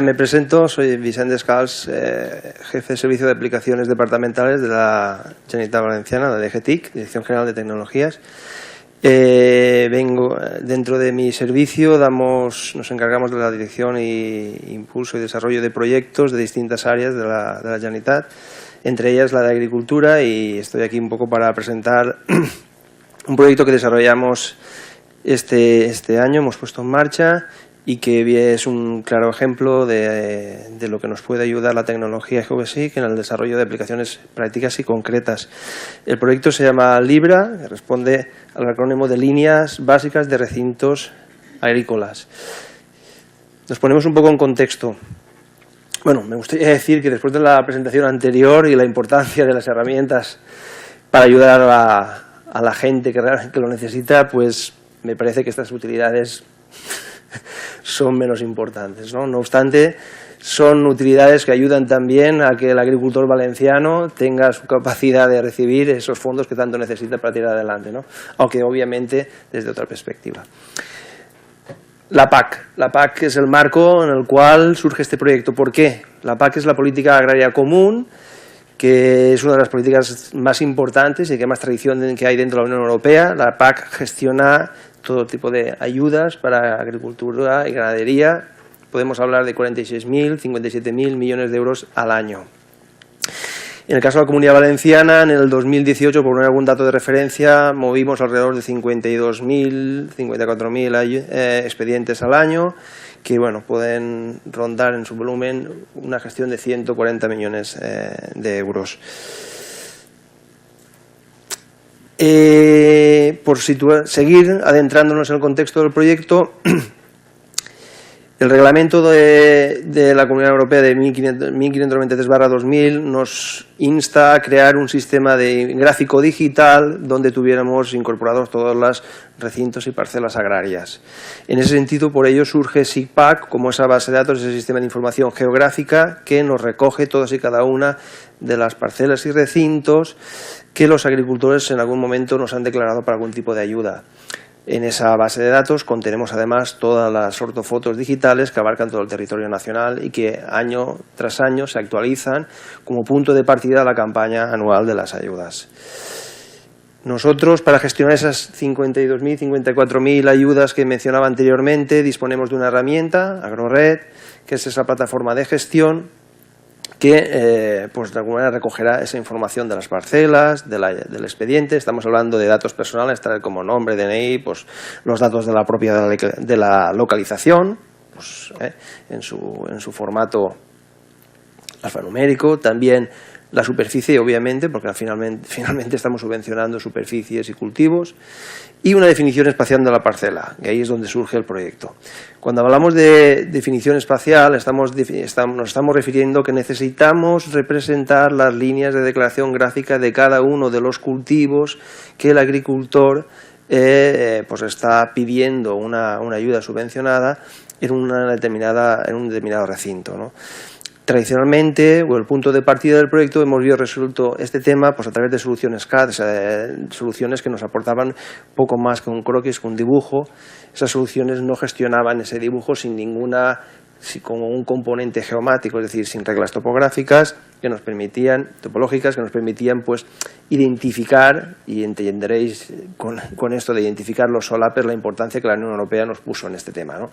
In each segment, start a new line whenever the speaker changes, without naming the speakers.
Me presento, soy Vicent Descals, jefe de Servicio de Aplicaciones Departamentales de la Generalitat Valenciana, de la DGTIC, Dirección General de Tecnologías. Vengo dentro de mi servicio, nos encargamos de la dirección e impulso y desarrollo de proyectos de distintas áreas de la Generalitat, entre ellas la de agricultura, y estoy aquí un poco para presentar un proyecto que desarrollamos este año, hemos puesto en marcha, y que es un claro ejemplo de lo que nos puede ayudar la tecnología GeoBasic en el desarrollo de aplicaciones prácticas y concretas. El proyecto se llama Libra, que responde al acrónimo de Líneas Básicas de Recintos Agrícolas. Nos ponemos un poco en contexto. Bueno, me gustaría decir que después de la presentación anterior y la importancia de las herramientas para ayudar a la gente que realmente lo necesita, pues me parece que estas utilidades son menos importantes, ¿no? No obstante, son utilidades que ayudan también a que el agricultor valenciano tenga su capacidad de recibir esos fondos que tanto necesita para tirar adelante, ¿no? Aunque obviamente desde otra perspectiva. La PAC es el marco en el cual surge este proyecto. ¿Por qué? La PAC es la Política Agraria Común, que es una de las políticas más importantes y que más tradición que hay dentro de la Unión Europea. La PAC gestiona todo tipo de ayudas para agricultura y ganadería. Podemos hablar de 46.000, 57.000 millones de euros al año. En el caso de la Comunidad Valenciana, en el 2018, por poner algún dato de referencia, movimos alrededor de 52.000, 54.000 expedientes al año, que bueno, pueden rondar en su volumen una gestión de 140 millones de euros. Por seguir adentrándonos en el contexto del proyecto, el reglamento de la Comunidad Europea de 1593/2000 nos insta a crear un sistema de gráfico digital donde tuviéramos incorporados todos los recintos y parcelas agrarias. En ese sentido, por ello surge SIGPAC como esa base de datos, ese sistema de información geográfica que nos recoge todas y cada una de las parcelas y recintos que los agricultores en algún momento nos han declarado para algún tipo de ayuda. En esa base de datos contenemos además todas las ortofotos digitales que abarcan todo el territorio nacional y que año tras año se actualizan como punto de partida de la campaña anual de las ayudas. Nosotros, para gestionar esas 52.000, 54.000 ayudas que mencionaba anteriormente, disponemos de una herramienta, AgroRed, que es esa plataforma de gestión que pues de alguna manera recogerá esa información de las parcelas, del expediente. Estamos hablando de datos personales, tal como nombre, DNI, pues los datos de la propia de la localización, pues, en su formato alfanumérico, también la superficie, obviamente, porque finalmente estamos subvencionando superficies y cultivos, y una definición espacial de la parcela, y ahí es donde surge el proyecto. Cuando hablamos de definición espacial, nos estamos refiriendo que necesitamos representar las líneas de declaración gráfica de cada uno de los cultivos que el agricultor pues está pidiendo una ayuda subvencionada en un determinado recinto, ¿no? Tradicionalmente, o el punto de partida del proyecto, hemos resuelto este tema pues a través de soluciones CAD, soluciones que nos aportaban poco más que un croquis, que un dibujo. Esas soluciones no gestionaban ese dibujo como un componente geomático, es decir, sin reglas topográficas topológicas que nos permitían pues identificar, y entenderéis con esto de identificar los solapes, la importancia que la Unión Europea nos puso en este tema, ¿no?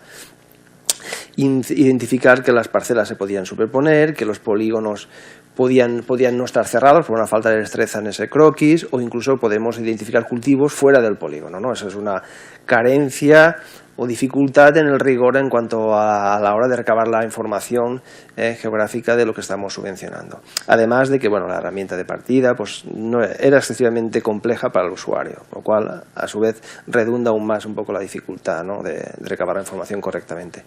Identificar que las parcelas se podían superponer, que los polígonos podían no estar cerrados por una falta de destreza en ese croquis, o incluso podemos identificar cultivos fuera del polígono, ¿no? Esa es una carencia o dificultad en el rigor en cuanto a la hora de recabar la información geográfica de lo que estamos subvencionando. Además de que bueno, la herramienta de partida pues, no era excesivamente compleja para el usuario, lo cual a su vez redunda aún más un poco la dificultad, ¿no? de recabar la información correctamente.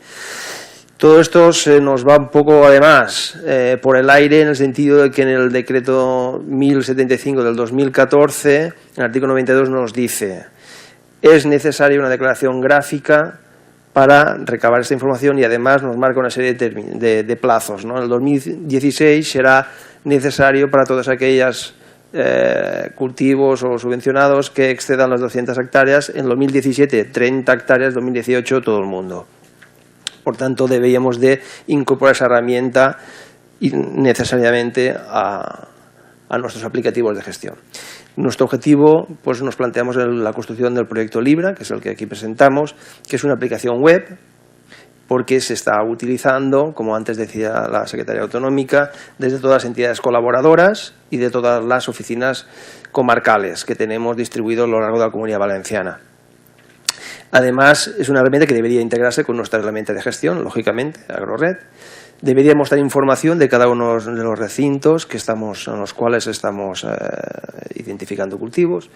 Todo esto se nos va un poco, además, por el aire, en el sentido de que en el decreto 1075 del 2014, en el artículo 92 nos dice: es necesaria una declaración gráfica para recabar esta información, y además nos marca una serie de plazos, ¿no? En el 2016 será necesario para todas aquellas cultivos o subvencionados que excedan las 200 hectáreas, en 2017 30 hectáreas, 2018 todo el mundo. Por tanto, deberíamos de incorporar esa herramienta necesariamente a nuestros aplicativos de gestión. Nuestro objetivo, pues nos planteamos la construcción del proyecto Libra, que es el que aquí presentamos, que es una aplicación web, porque se está utilizando, como antes decía la Secretaría Autonómica, desde todas las entidades colaboradoras y de todas las oficinas comarcales que tenemos distribuidos a lo largo de la Comunidad Valenciana. Además, es una herramienta que debería integrarse con nuestra herramienta de gestión, lógicamente, Agrored. Debería mostrar información de cada uno de los recintos en los cuales estamos identificando cultivos.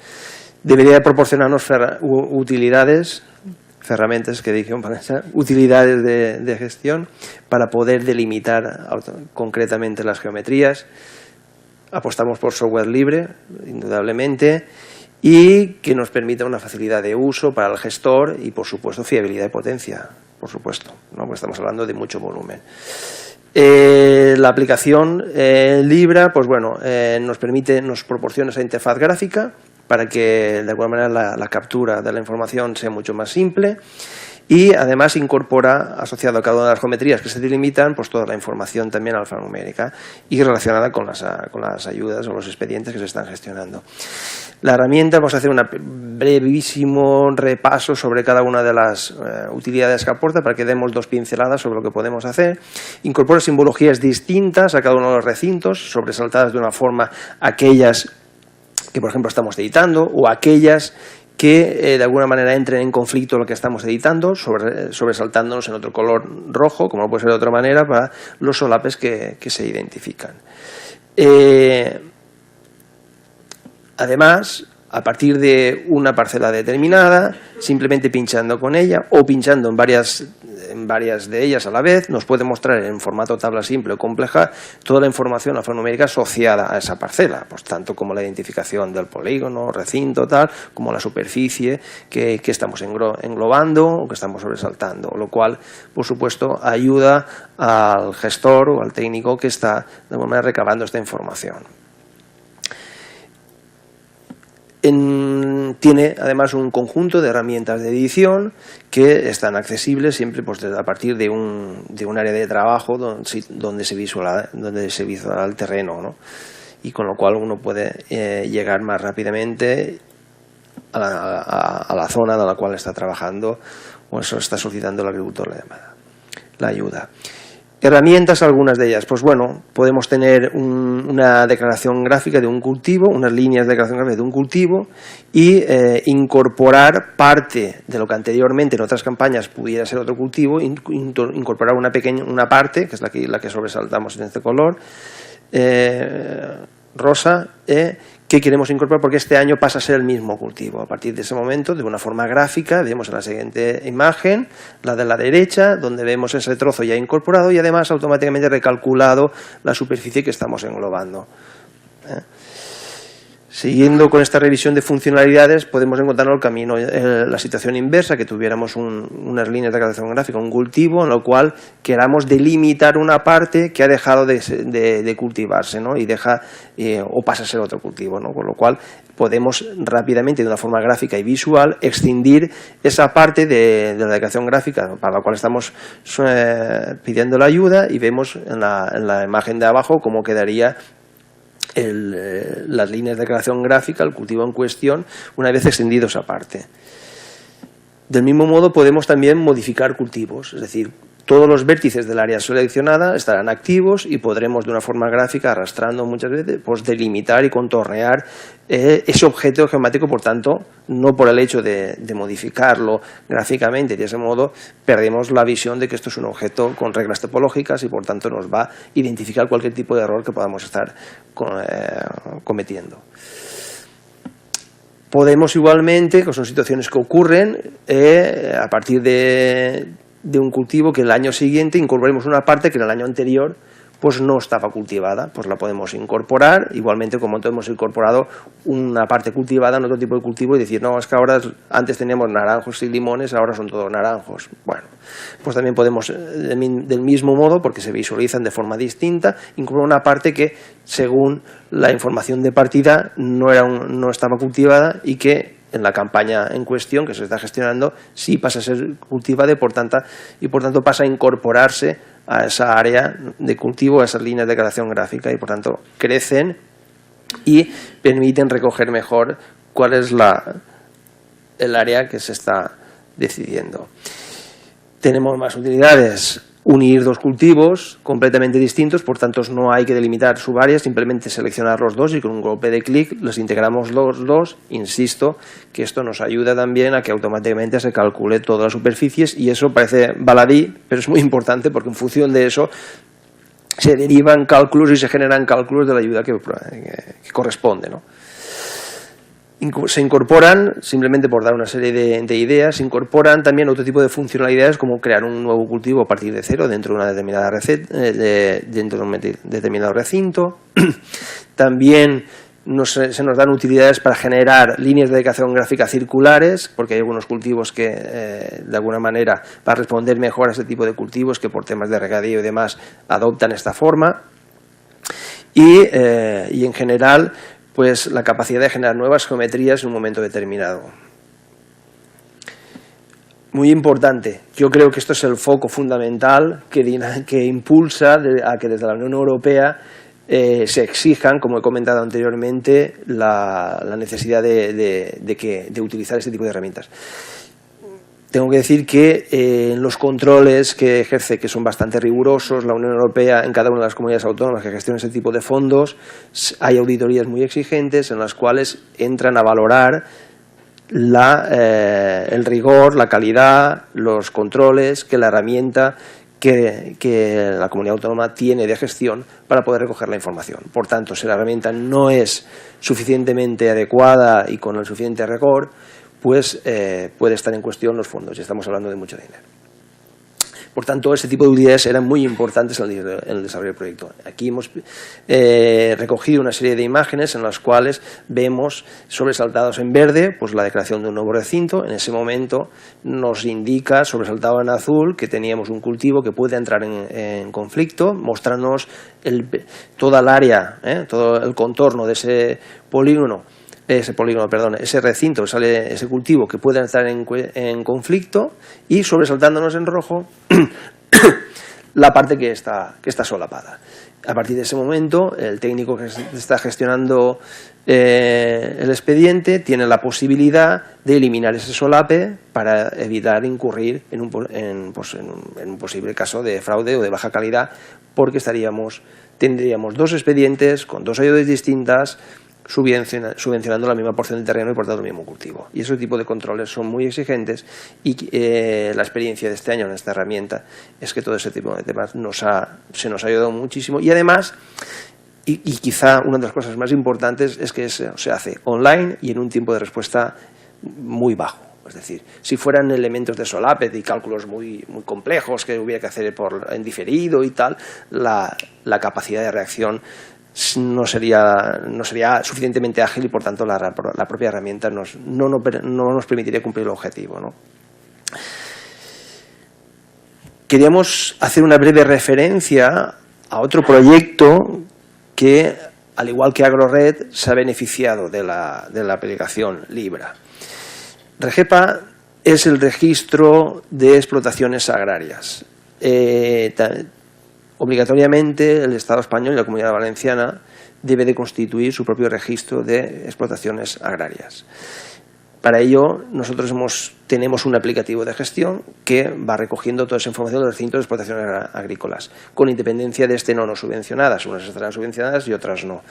Debería proporcionarnos utilidades, herramientas que dije, utilidades de gestión para poder delimitar concretamente las geometrías. Apostamos por software libre, indudablemente, y que nos permita una facilidad de uso para el gestor y, por supuesto, fiabilidad y potencia, por supuesto, ¿no? Porque estamos hablando de mucho volumen. La aplicación Libra, pues bueno, nos proporciona esa interfaz gráfica para que de alguna manera la captura de la información sea mucho más simple, y además incorpora, asociado a cada una de las geometrías que se delimitan, pues toda la información también alfanumérica y relacionada con las ayudas o los expedientes que se están gestionando. La herramienta, vamos a hacer un brevísimo repaso sobre cada una de las utilidades que aporta para que demos dos pinceladas sobre lo que podemos hacer. Incorpora simbologías distintas a cada uno de los recintos, sobresaltadas de una forma aquellas que, por ejemplo, estamos editando, o aquellas que de alguna manera entren en conflicto con lo que estamos editando, sobresaltándonos en otro color rojo, como no puede ser de otra manera, para los solapes que se identifican. Además, a partir de una parcela determinada, simplemente pinchando con ella o pinchando en varias de ellas a la vez, nos puede mostrar en formato tabla simple o compleja toda la información alfanumérica asociada a esa parcela, pues tanto como la identificación del polígono, recinto, tal, como la superficie que estamos englobando o que estamos sobresaltando, lo cual, por supuesto, ayuda al gestor o al técnico que está de alguna manera recabando esta información. Tiene además un conjunto de herramientas de edición que están accesibles siempre pues, a partir de un área de trabajo donde se visualiza el terreno, ¿no? Y con lo cual uno puede llegar más rápidamente a la zona de la cual está trabajando o eso está solicitando el agricultor la ayuda. Herramientas, algunas de ellas, pues bueno, podemos tener una declaración gráfica de un cultivo, unas líneas de declaración gráfica de un cultivo y incorporar parte de lo que anteriormente en otras campañas pudiera ser otro cultivo, incorporar una parte, que es la que sobresaltamos en este color, rosa, que queremos incorporar porque este año pasa a ser el mismo cultivo. A partir de ese momento, de una forma gráfica, vemos en la siguiente imagen, la de la derecha, donde vemos ese trozo ya incorporado y además automáticamente recalculado la superficie que estamos englobando. Siguiendo con esta revisión de funcionalidades, podemos encontrarnos el camino, la situación inversa, que tuviéramos unas líneas de declaración gráfica, un cultivo, en lo cual queramos delimitar una parte que ha dejado de cultivarse, ¿no? Y o pasa a ser otro cultivo, ¿no? Con lo cual podemos rápidamente, de una forma gráfica y visual, extindir esa parte de la declaración gráfica para la cual estamos pidiendo la ayuda, y vemos en la imagen de abajo cómo quedaría las líneas de declaración gráfica, el cultivo en cuestión, una vez extendido esa parte. Del mismo modo podemos también modificar cultivos, es decir, todos los vértices del área seleccionada estarán activos y podremos de una forma gráfica, arrastrando muchas veces, pues delimitar y contornear ese objeto geométrico. Por tanto, no por el hecho de modificarlo gráficamente, de ese modo perdemos la visión de que esto es un objeto con reglas topológicas y por tanto nos va a identificar cualquier tipo de error que podamos estar cometiendo. Podemos igualmente, que son situaciones que ocurren, a partir de un cultivo que el año siguiente incorporemos una parte que en el año anterior pues no estaba cultivada, pues la podemos incorporar, igualmente como hemos incorporado una parte cultivada en otro tipo de cultivo y decir, no, es que ahora antes teníamos naranjos y limones, ahora son todos naranjos. Bueno, pues también podemos, del mismo modo, porque se visualizan de forma distinta, incorporar una parte que, según la información de partida, no estaba cultivada y que en la campaña en cuestión que se está gestionando sí pasa a ser cultivada y por tanto pasa a incorporarse a esa área de cultivo, a esas líneas de declaración gráfica, y por tanto crecen y permiten recoger mejor cuál es el área que se está decidiendo. Tenemos más utilidades: unir dos cultivos completamente distintos, por tanto no hay que delimitar subáreas, simplemente seleccionar los dos y con un golpe de clic los integramos los dos. Insisto que esto nos ayuda también a que automáticamente se calcule todas las superficies, y eso parece baladí, pero es muy importante porque en función de eso se derivan cálculos y se generan cálculos de la ayuda que corresponde, ¿no? Se incorporan, simplemente por dar una serie de ideas, se incorporan también otro tipo de funcionalidades, como crear un nuevo cultivo a partir de cero dentro de una determinada dentro de un determinado recinto. También se nos dan utilidades para generar líneas de dedicación gráfica circulares, porque hay algunos cultivos que, de alguna manera, para responder mejor a este tipo de cultivos, que por temas de regadío y demás adoptan esta forma. Y en general, pues la capacidad de generar nuevas geometrías en un momento determinado. Muy importante, yo creo que esto es el foco fundamental que impulsa a que desde la Unión Europea se exijan, como he comentado anteriormente, la necesidad de utilizar este tipo de herramientas. Tengo que decir que en los controles que ejerce, que son bastante rigurosos, la Unión Europea en cada una de las comunidades autónomas que gestionan ese tipo de fondos, hay auditorías muy exigentes en las cuales entran a valorar el rigor, la calidad, los controles que la herramienta que la comunidad autónoma tiene de gestión para poder recoger la información. Por tanto, si la herramienta no es suficientemente adecuada y con el suficiente rigor, pues puede estar en cuestión los fondos, y estamos hablando de mucho dinero. Por tanto, ese tipo de utilidades eran muy importantes en el desarrollo del proyecto. Aquí hemos recogido una serie de imágenes en las cuales vemos sobresaltados en verde pues la declaración de un nuevo recinto. En ese momento nos indica, sobresaltado en azul, que teníamos un cultivo que puede entrar en conflicto, mostrarnos toda el área, todo el contorno de ese recinto, sale ese cultivo que puede estar en conflicto, y sobresaltándonos en rojo la parte que está solapada. A partir de ese momento, el técnico que está gestionando el expediente tiene la posibilidad de eliminar ese solape para evitar incurrir en un posible caso de fraude o de baja calidad, porque tendríamos dos expedientes con dos ayudas distintas, subvencionando la misma porción de terreno y por tanto el mismo cultivo. Y ese tipo de controles son muy exigentes, y la experiencia de este año en esta herramienta es que todo ese tipo de temas se nos ha ayudado muchísimo. Y además, y quizá una de las cosas más importantes, es que se hace online y en un tiempo de respuesta muy bajo. Es decir, si fueran elementos de solape y cálculos muy complejos que hubiera que hacer en diferido y tal, la capacidad de reacción no sería suficientemente ágil, y por tanto la propia herramienta no nos permitiría cumplir el objetivo, ¿no? Queríamos hacer una breve referencia a otro proyecto que, al igual que AgroRed, se ha beneficiado de la aplicación Libra. REGEPA es el registro de explotaciones agrarias. Obligatoriamente el Estado español y la Comunidad Valenciana debe de constituir su propio registro de explotaciones agrarias. Para ello, nosotros tenemos un aplicativo de gestión que va recogiendo toda esa información de los recintos de explotaciones agrícolas, con independencia de no subvencionadas. Unas estarán subvencionadas y otras no.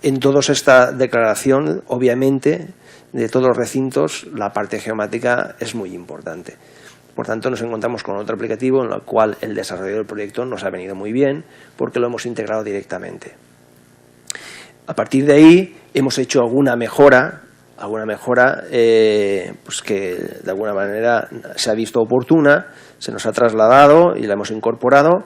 En toda esta declaración, obviamente, de todos los recintos, la parte geomática es muy importante. Por tanto, nos encontramos con otro aplicativo en el cual el desarrollo del proyecto nos ha venido muy bien, porque lo hemos integrado directamente. A partir de ahí hemos hecho alguna mejora pues que de alguna manera se ha visto oportuna, se nos ha trasladado y la hemos incorporado.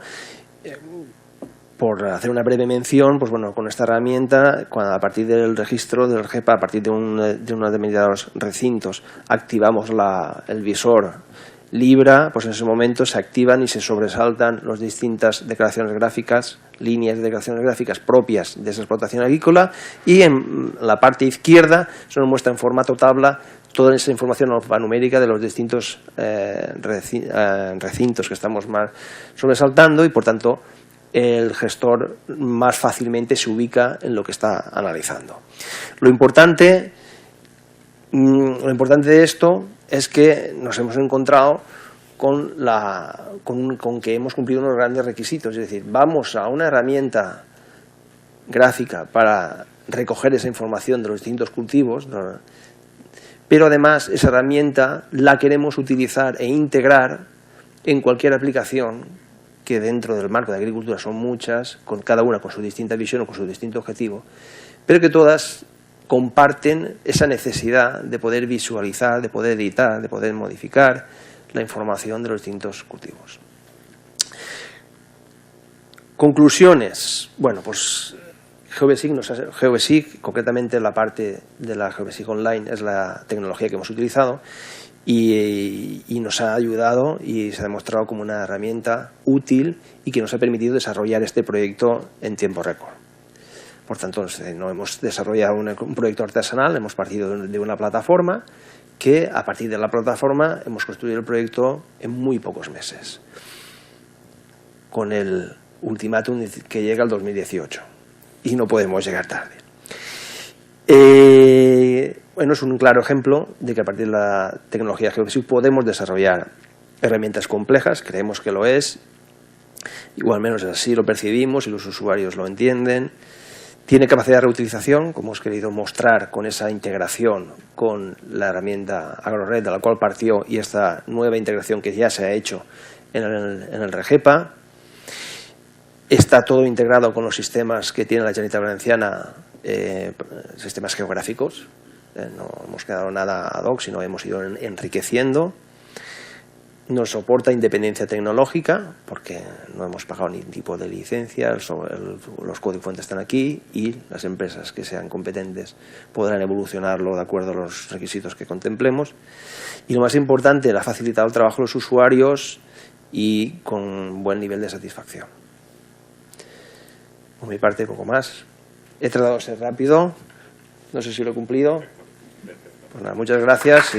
Por hacer una breve mención, pues bueno, con esta herramienta, a partir del registro del REGEPA, a partir de unos determinados recintos, activamos el visor Libra, pues en ese momento se activan y se sobresaltan las distintas declaraciones gráficas, líneas de declaraciones gráficas propias de esa explotación agrícola, y en la parte izquierda se nos muestra en formato tabla toda esa información alfanumérica de los distintos recintos que estamos más sobresaltando, y por tanto el gestor más fácilmente se ubica en lo que está analizando. Lo importante de esto es que nos hemos encontrado con que hemos cumplido unos grandes requisitos, es decir, vamos a una herramienta gráfica para recoger esa información de los distintos cultivos, pero además esa herramienta la queremos utilizar e integrar en cualquier aplicación, que dentro del marco de agricultura son muchas, con cada una con su distinta visión o con su distinto objetivo, pero que todas comparten esa necesidad de poder visualizar, de poder editar, de poder modificar la información de los distintos cultivos. Conclusiones. Bueno, pues GeoBasic, concretamente la parte de la GeoBasic Online, es la tecnología que hemos utilizado y nos ha ayudado y se ha demostrado como una herramienta útil y que nos ha permitido desarrollar este proyecto en tiempo récord. Por tanto, no hemos desarrollado un proyecto artesanal, hemos partido de una plataforma que, a partir de la plataforma, hemos construido el proyecto en muy pocos meses, con el ultimátum que llega al 2018, y no podemos llegar tarde. Bueno, es un claro ejemplo de que a partir de la tecnología GeoBasic podemos desarrollar herramientas complejas, creemos que lo es, o al menos así lo percibimos y los usuarios lo entienden. Tiene capacidad de reutilización, como hemos querido mostrar con esa integración con la herramienta AgroRed, de la cual partió, y esta nueva integración que ya se ha hecho en el REGEPA. Está todo integrado con los sistemas que tiene la Generalitat Valenciana, sistemas geográficos. No hemos quedado nada ad hoc, sino hemos ido enriqueciendo. Nos soporta independencia tecnológica, porque no hemos pagado ningún tipo de licencia, los códigos fuentes están aquí y las empresas que sean competentes podrán evolucionarlo de acuerdo a los requisitos que contemplemos. Y lo más importante, ha facilitado el trabajo de los usuarios y con buen nivel de satisfacción. Por mi parte, poco más. He tratado de ser rápido, no sé si lo he cumplido. Pues nada, muchas gracias.